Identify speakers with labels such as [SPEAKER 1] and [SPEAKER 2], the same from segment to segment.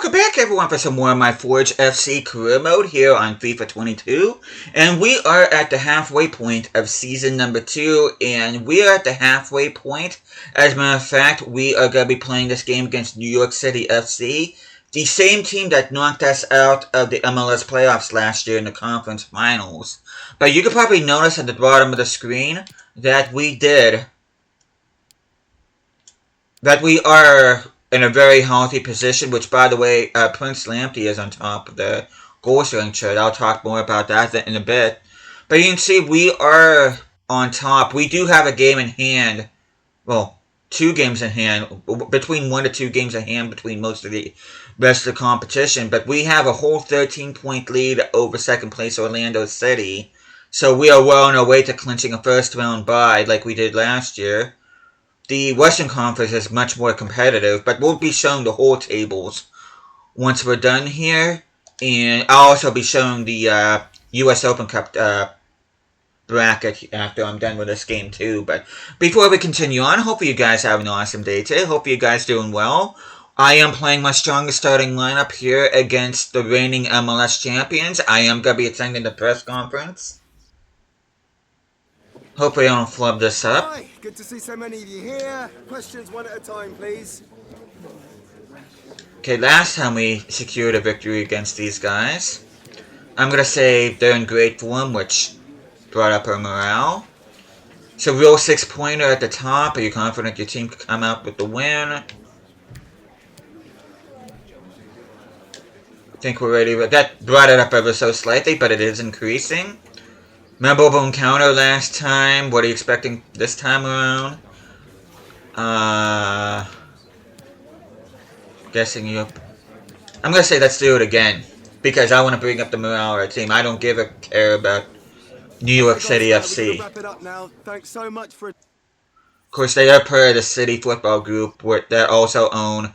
[SPEAKER 1] Welcome back everyone for some more of my Forge FC career mode here on FIFA 22. And we are at the halfway point of season number 2. And we are at the halfway point. As a matter of fact, we are going to be playing this game against New York City FC. The same team that knocked us out of the MLS playoffs last year in the conference finals. But you can probably notice at the bottom of the screen that we are in a very healthy position, which, by the way, Prince Lamptey is on top of the goal scoring chart. I'll talk more about that in a bit. But you can see we are on top. We do have a game in hand. Well, 2 games in hand. Between 1 to 2 games in hand between most of the rest of the competition. But we have a whole 13-point lead over second place Orlando City. So we are well on our way to clinching a first round bye like we did last year. The Western Conference is much more competitive, but we'll be showing the whole tables once we're done here. And I'll also be showing the US Open Cup bracket after I'm done with this game too. But before we continue on, hope you guys have an awesome day today. Hope you guys doing well. I am playing my strongest starting lineup here against the reigning MLS champions. I am going to be attending the press conference. Hopefully I don't flub this up.
[SPEAKER 2] Hi, good to see so many of you here. Questions one at a time, please.
[SPEAKER 1] Okay, last time we secured a victory against these guys. I'm going to say they're in great form, which brought up our morale. So real 6-pointer at the top. Are you confident your team could come out with the win? I think we're ready. That brought it up ever so slightly, but it is increasing. Memorable encounter last time. What are you expecting this time around? Guessing you. I'm gonna say let's do it again because I want to bring up the morale of our team. I don't give a care about New York City FC.
[SPEAKER 2] Wrap it up now. Thanks so much for.
[SPEAKER 1] Of course, they are part of the City Football Group that also own,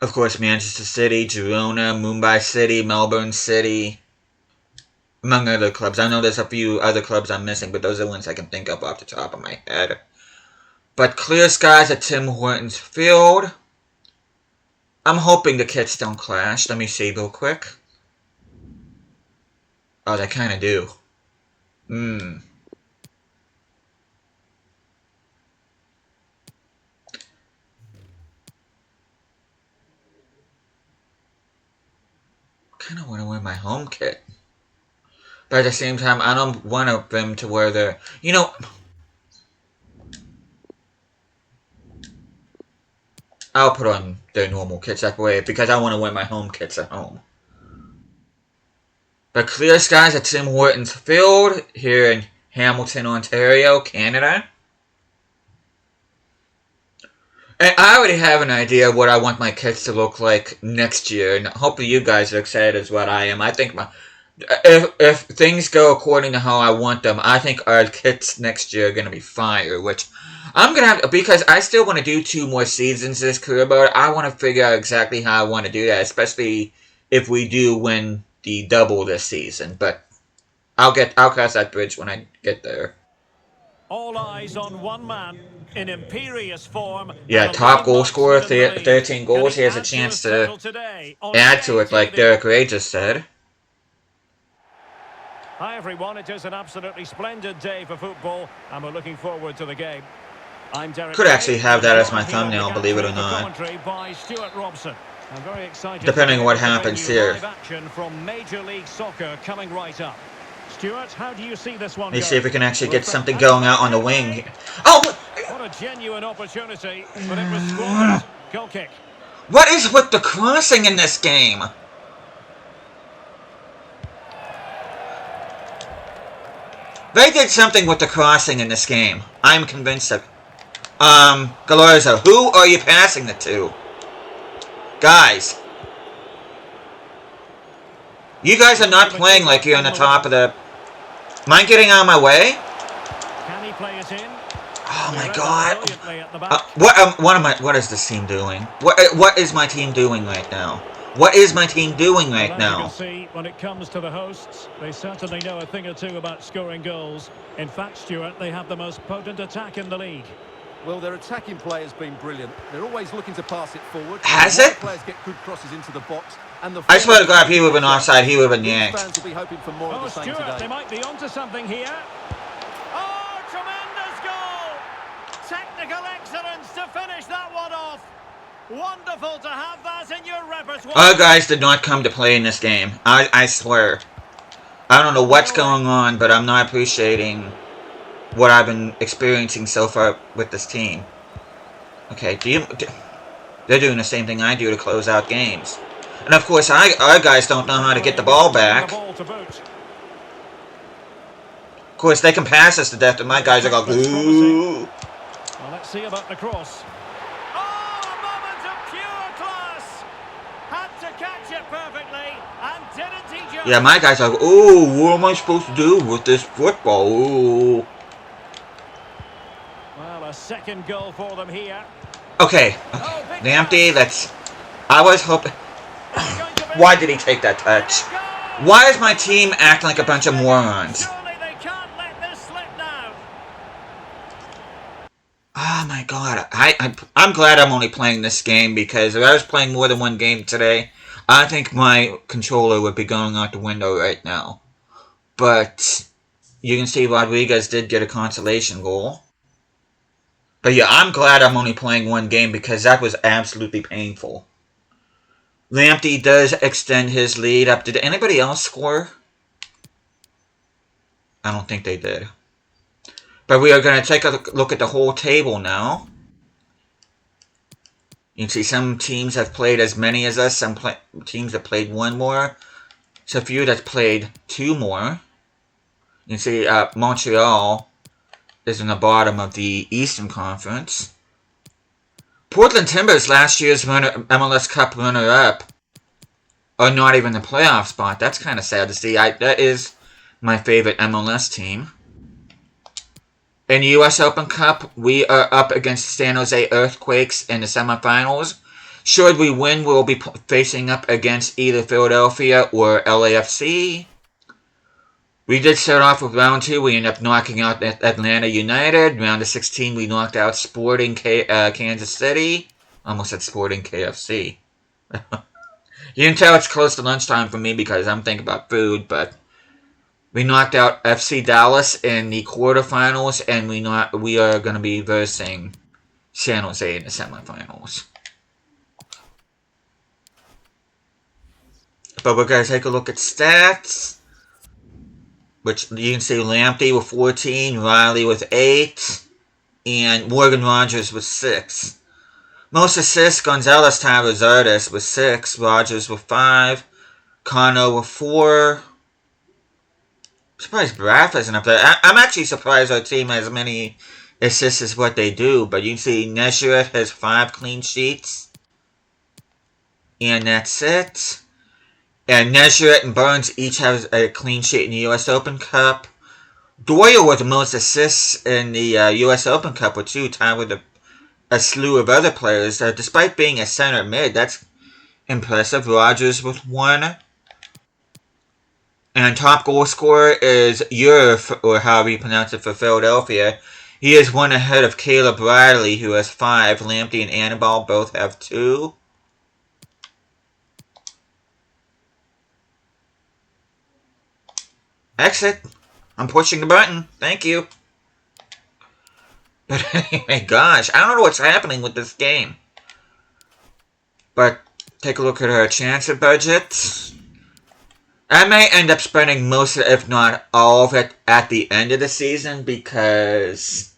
[SPEAKER 1] of course, Manchester City, Girona, Mumbai City, Melbourne City. Among other clubs. I know there's a few other clubs I'm missing, but those are the ones I can think of off the top of my head. But clear skies at Tim Hortons Field. I'm hoping the kits don't clash. Let me see real quick. Oh, they kind of do. Kind of want to wear my home kit. But at the same time, I don't want them to wear their... You know... I'll put on their normal kits that way because I want to wear my home kits at home. But clear skies at Tim Hortons Field here in Hamilton, Ontario, Canada. And I already have an idea of what I want my kits to look like next year. And hopefully you guys are excited as what I am. I think my... If things go according to how I want them, I think our kits next year are going to be fire, which I'm going to have, because I still want to do 2 more seasons this career mode. I want to figure out exactly how I want to do that, especially if we do win the double this season, but I'll cross that bridge when I get there.
[SPEAKER 3] All eyes on one man in imperious form.
[SPEAKER 1] Yeah, top goal scorer, 13 goals. He has a chance to add to it, like Derek Ray just said.
[SPEAKER 3] Hi everyone, it is an absolutely splendid day for football and we're looking forward to the game. I'm Derek.
[SPEAKER 1] Could actually have that as my thumbnail, believe it or not.
[SPEAKER 3] By Stuart Robson. I'm very excited.
[SPEAKER 1] Depending on what happens here.
[SPEAKER 3] Action from Major League Soccer coming right up. Stuart, how do you see this one?
[SPEAKER 1] Let's see if we can actually get something going out on the wing. Oh!
[SPEAKER 3] What a genuine opportunity, but it was squandered. Goal kick.
[SPEAKER 1] What is with the crossing in this game? They did something with the crossing in this game. I'm convinced of. Gallarza, who are you passing it to? Guys. You guys are not playing like you're on the top of the... Mind getting out of my way?
[SPEAKER 3] Can he play it in?
[SPEAKER 1] Oh my god. What is this team doing? What is my team doing right now? What is my team doing right now?
[SPEAKER 3] You can see, when it comes to the hosts, they certainly know a thing or two about scoring goals. In fact, Stuart, they have the most potent attack in the league.
[SPEAKER 4] Well, their attacking play has been brilliant. They're always looking to pass it forward.
[SPEAKER 1] Has
[SPEAKER 4] Their
[SPEAKER 1] it?
[SPEAKER 4] players get good crosses into the box, and the
[SPEAKER 1] I swear to God, if he would have been
[SPEAKER 4] forwards
[SPEAKER 1] offside, he would have been
[SPEAKER 4] These
[SPEAKER 1] yanked.
[SPEAKER 4] fans will be hoping for more of
[SPEAKER 3] Oh,
[SPEAKER 4] the same
[SPEAKER 3] Stuart,
[SPEAKER 4] today.
[SPEAKER 3] they might be onto something here. Oh, tremendous goal! Technical excellence to finish that one off. Wonderful to have that in your repertoire.
[SPEAKER 1] Our guys did not come to play in this game. I swear. I don't know what's going on, but I'm not appreciating what I've been experiencing so far with this team. Okay, they're doing the same thing I do to close out games. And of course, our guys don't know how to get the ball back. Of course, they can pass us to death, and my guys are going, ooh.
[SPEAKER 3] Well, let's see about the cross. Oh, a moment of pure class. Had to catch it perfectly, and didn't he just...
[SPEAKER 1] Yeah, my guys are, ooh, what am I supposed to do with this football? Ooh.
[SPEAKER 3] Well, a second goal for them here.
[SPEAKER 1] Okay. Lamptey, let's... I was hoping... Why did he take that touch? Why is my team acting like a bunch of morons?
[SPEAKER 3] Surely they can't let this slip now.
[SPEAKER 1] Oh my god. I'm glad I'm only playing this game, because if I was playing more than one game today, I think my controller would be going out the window right now. But you can see Rodriguez did get a consolation goal. But yeah, I'm glad I'm only playing one game, because that was absolutely painful. Lamptey does extend his lead up. Did anybody else score? I don't think they did. But we are going to take a look at the whole table now. You can see some teams have played as many as us. Some teams have played one more. So a few that played two more. You can see Montreal is in the bottom of the Eastern Conference. Portland Timbers, last year's MLS Cup runner-up, are not even in the playoff spot. That's kind of sad to see. That is my favorite MLS team. In the U.S. Open Cup, we are up against San Jose Earthquakes in the semifinals. Should we win, we'll be facing up against either Philadelphia or LAFC. We did start off with round 2. We ended up knocking out Atlanta United. Round of 16, we knocked out Sporting Kansas City. Almost said Sporting KFC. You can tell it's close to lunchtime for me because I'm thinking about food, but we knocked out FC Dallas in the quarterfinals, and we are going to be versing San Jose in the semifinals. But we're going to take a look at stats. Which you can see Lamptey with 14, Riley with 8, and Morgan Rogers with 6. Most assists, Gonzalez Tavares with 6, Rogers with 5, Cano with 4. I'm surprised Braff isn't up there. I'm actually surprised our team has as many assists as what they do, but you can see Neshiret has 5 clean sheets. And that's it. And Neshiret and Burns each have a clean sheet in the U.S. Open Cup. Doyle with the most assists in the U.S. Open Cup with 2, tied with a slew of other players. Despite being a center mid, that's impressive. Rogers with 1. And top goal scorer is Yurf, or however you pronounce it, for Philadelphia. He is 1 ahead of Caleb Riley, who has 5. Lamptey and Annabelle both have 2. Exit. I'm pushing the button. Thank you. But anyway, gosh, I don't know what's happening with this game. But take a look at our transfer budget. I may end up spending most of it, if not all of it, at the end of the season, because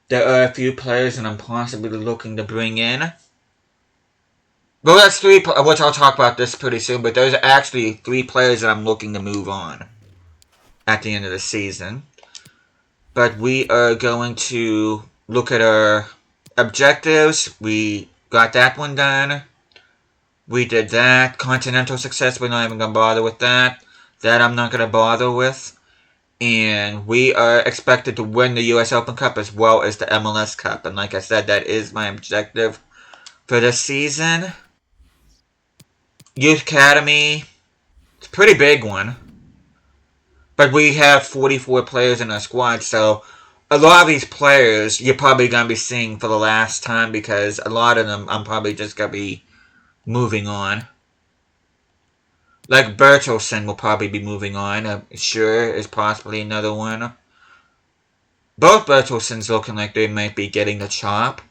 [SPEAKER 1] there are a few players that I'm possibly looking to bring in. Well, that's 3, which I'll talk about this pretty soon, but there's actually 3 players that I'm looking to move on at the end of the season. But we are going to look at our objectives. We got that one done. We did that. Continental success, we're not even going to bother with that. That I'm not going to bother with. And we are expected to win the U.S. Open Cup as well as the MLS Cup. And like I said, that is my objective for this season. Youth Academy, it's a pretty big one. But we have 44 players in our squad, so a lot of these players you're probably going to be seeing for the last time because a lot of them I'm probably just going to be moving on. Like Bertelsen will probably be moving on. Sure is possibly another one. Both Bertelsens looking like they might be getting the chop.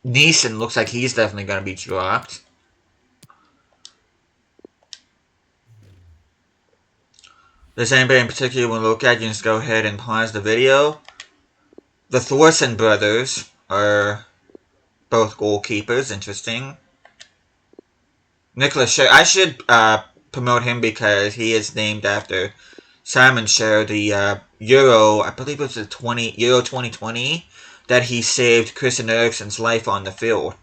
[SPEAKER 1] Neeson looks like he's definitely going to be dropped. Does anybody in particular want to look at? You can just go ahead and pause the video. The Thorson brothers are both goalkeepers. Interesting. Nicholas Scher. I should promote him because he is named after Simon Scher, the Euro, I believe it was the Euro 2020, that he saved Christian Eriksen's life on the field.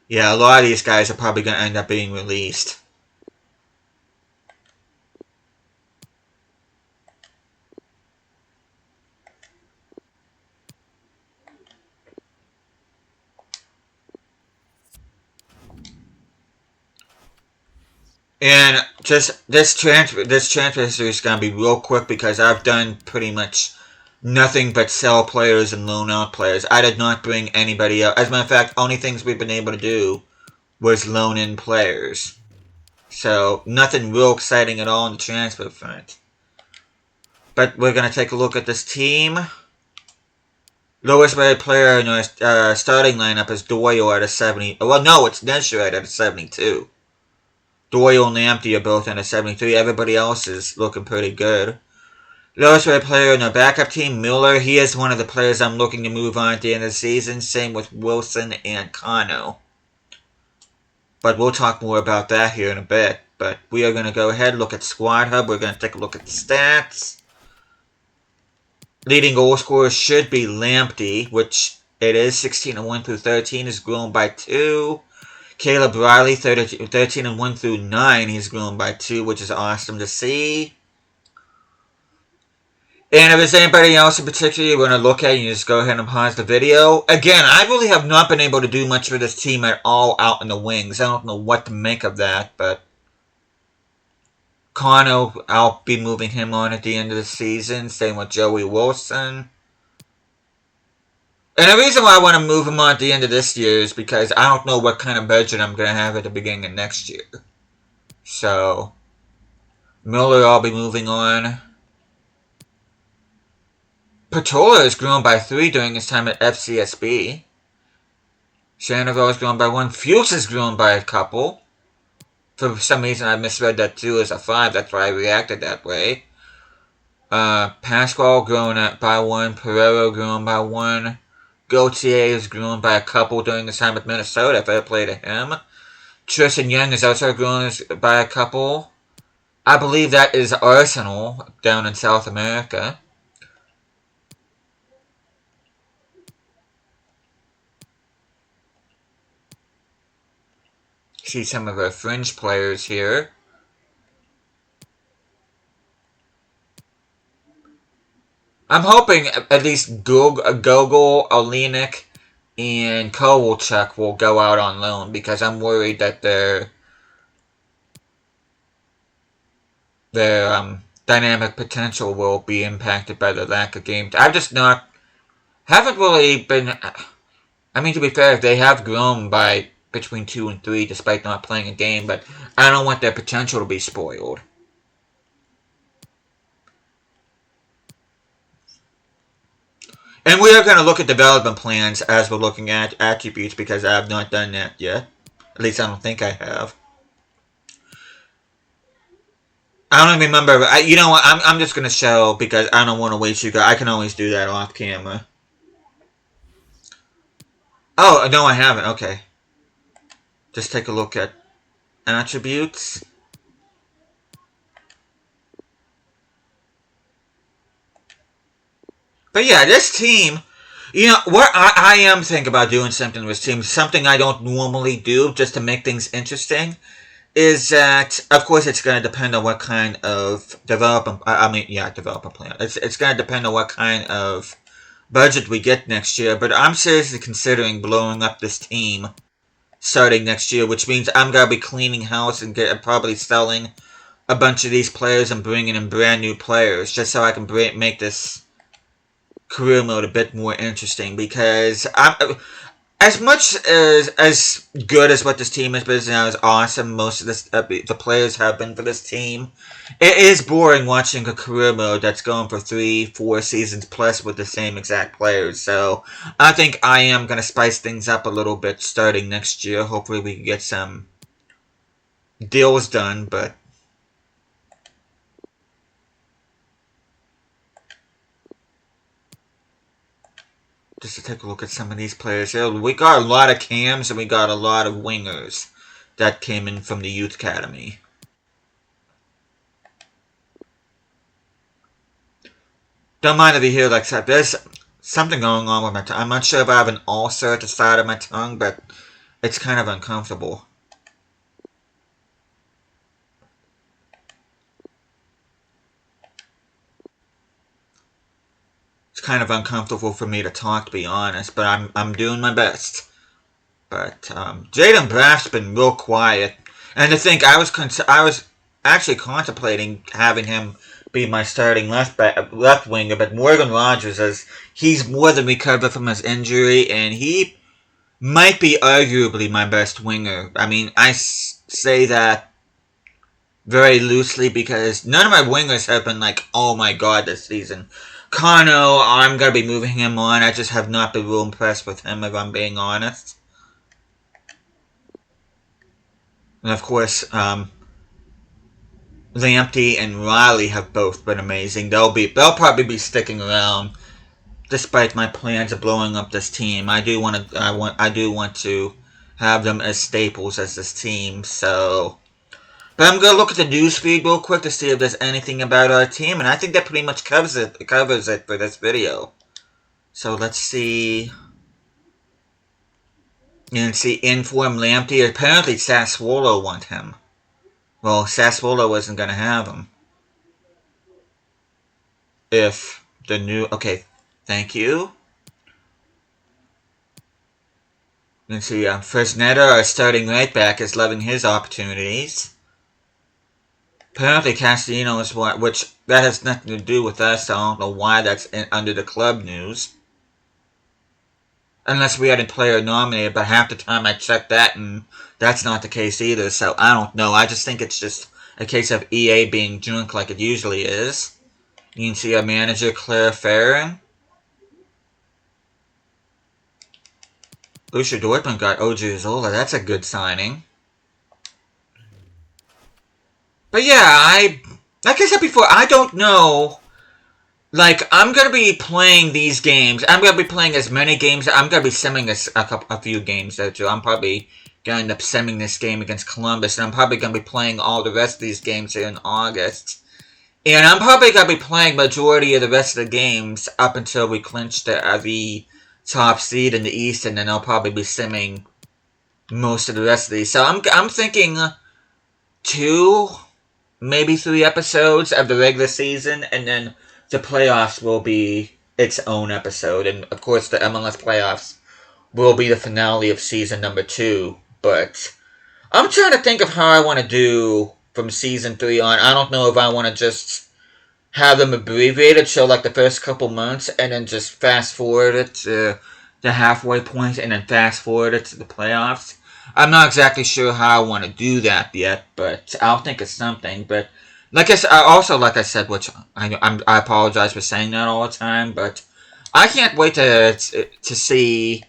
[SPEAKER 1] Yeah, a lot of these guys are probably going to end up being released. And just this transfer history is going to be real quick because I've done pretty much nothing but sell players and loan out players. I did not bring anybody else. As a matter of fact, only things we've been able to do was loan in players. So, nothing real exciting at all on the transfer front. But we're going to take a look at this team. Lowest rated player in our starting lineup is Doyle at a 70. Well, no, it's Nesherite at a 72. Doyle and Lamptey are both at a 73. Everybody else is looking pretty good. Lowest rated player in our backup team, Miller. He is one of the players I'm looking to move on at the end of the season. Same with Wilson and Kano. But we'll talk more about that here in a bit. But we are going to go ahead and look at Squad Hub. We're going to take a look at the stats. Leading goal scorer should be Lamptey, which it is. 16-1 through 13 is grown by 2. Caleb Riley, 13-1 through 9, he's grown by 2, which is awesome to see. And if there's anybody else in particular you want to look at, you just go ahead and pause the video. Again, I really have not been able to do much for this team at all out in the wings. I don't know what to make of that, but Kano, I'll be moving him on at the end of the season. Same with Joey Wilson. And the reason why I want to move him on at the end of this year is because I don't know what kind of budget I'm going to have at the beginning of next year. So, Miller, I'll be moving on. Patola has grown by 3 during his time at FCSB. Sandoval has grown by 1. Fuchs has grown by a couple. For some reason I misread that 2 as a 5. That's why I reacted that way. Pascual grown by 1. Pereiro grown by 1. Gauthier has grown by a couple during his time with Minnesota. Fair play to him. Tristan Young has also grown by a couple. I believe that is Arsenal down in South America. See some of our fringe players here. I'm hoping at least Gogol, Olenek, and Kowalczyk will go out on loan because I'm worried that their dynamic potential will be impacted by the lack of game. I've just haven't really been. I mean, to be fair, they have grown by between 2 and 3 despite not playing a game, but I don't want their potential to be spoiled. And we are going to look at development plans as we're looking at attributes because I have not done that yet. At least I don't think I have. I don't even remember. You know what? I'm just going to show because I don't want to waste you guys. I can always do that off camera. Oh, no, I haven't. Okay. Just take a look at attributes. But yeah, this team, you know, what I am thinking about doing something with this team, something I don't normally do just to make things interesting, is that, of course, it's going to depend on what kind of development plan. It's going to depend on what kind of budget we get next year, but I'm seriously considering blowing up this team starting next year, which means I'm going to be cleaning house and probably selling a bunch of these players and bringing in brand new players just so I can make this career mode a bit more interesting, because as much as good as what this team has been, and as awesome most of the players have been for this team, it is boring watching a career mode that's going for 3-4 seasons plus with the same exact players. So I think I am going to spice things up a little bit starting next year. Hopefully we can get some deals done, but just to take a look at some of these players here, we got a lot of cams and we got a lot of wingers that came in from the youth academy. Don't mind if you hear like that. There's something going on with my tongue. I'm not sure if I have an ulcer at the side of my tongue, but it's kind of uncomfortable. It's kind of uncomfortable for me to talk, to be honest, but I'm doing my best. But Jaden Braff's been real quiet, and to think I was actually contemplating having him be my starting left winger, but Morgan Rogers, as he's more than recovered from his injury, and he might be arguably my best winger. I mean, I say that very loosely because none of my wingers have been like, oh my god, this season. Kano, I'm going to be moving him on. I just have not been real impressed with him, if I'm being honest. And of course, Lamptey and Riley have both been amazing. They'll probably be sticking around, despite my plans of blowing up this team. I do want to have them as staples as this team. So, but I'm gonna look at the newsfeed real quick to see if there's anything about our team, and I think that pretty much covers it for this video. So let's see. You can see Inform Lamptey. Apparently Sassuolo want him. Well, Sassuolo isn't gonna have him. If the new... Okay, thank you. You can see Fresneda, our starting right back, is loving his opportunities. Apparently Castellino is one, which that has nothing to do with us. I don't know why that's under the club news. Unless we had a player nominated, but half the time I check that and that's not the case either, so I don't know. I just think it's just a case of EA being drunk like it usually is. You can see our manager, Claire Farron. Borussia Dortmund got Odriozola. That's a good signing. But yeah, like I said before, I don't know. Like, I'm going to be playing these games. I'm going to be playing as many games. I'm going to be simming a few games there too. I'm probably going to end up simming this game against Columbus. And I'm probably going to be playing all the rest of these games here in August. And I'm probably going to be playing majority of the rest of the games up until we clinch the top seed in the East. And then I'll probably be simming most of the rest of these. So I'm thinking 2, maybe 3 episodes of the regular season. And then the playoffs will be its own episode. And of course the MLS playoffs will be the finale of season number 2. But I'm trying to think of how I want to do from season 3 on. I don't know if I want to just have them abbreviated, show like the first couple months, and then just fast forward it to the halfway point, and then fast forward it to the playoffs. I'm not exactly sure how I want to do that yet, but I'll think of something. But like I said, which I apologize for saying that all the time, but I can't wait to see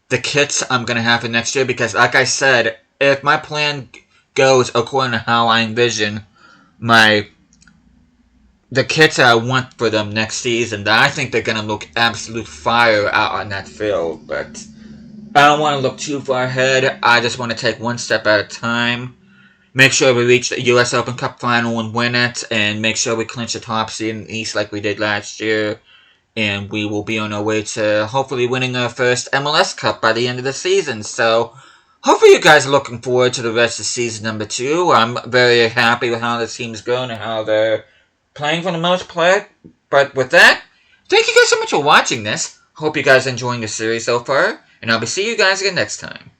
[SPEAKER 1] the kits I'm going to have for next year, because like I said, if my plan goes according to how I envision the kits I want for them next season, then I think they're going to look absolute fire out on that field. But I don't want to look too far ahead. I just want to take one step at a time. Make sure we reach the US Open Cup final and win it, and make sure we clinch the top seed in the East like we did last year. And we will be on our way to hopefully winning our first MLS Cup by the end of the season. So, hopefully you guys are looking forward to the rest of season number 2. I'm very happy with how the team's going and how they're playing for the most part. But with that, Thank you guys so much for watching this. Hope you guys are enjoying the series so far, and I'll be seeing you guys again next time.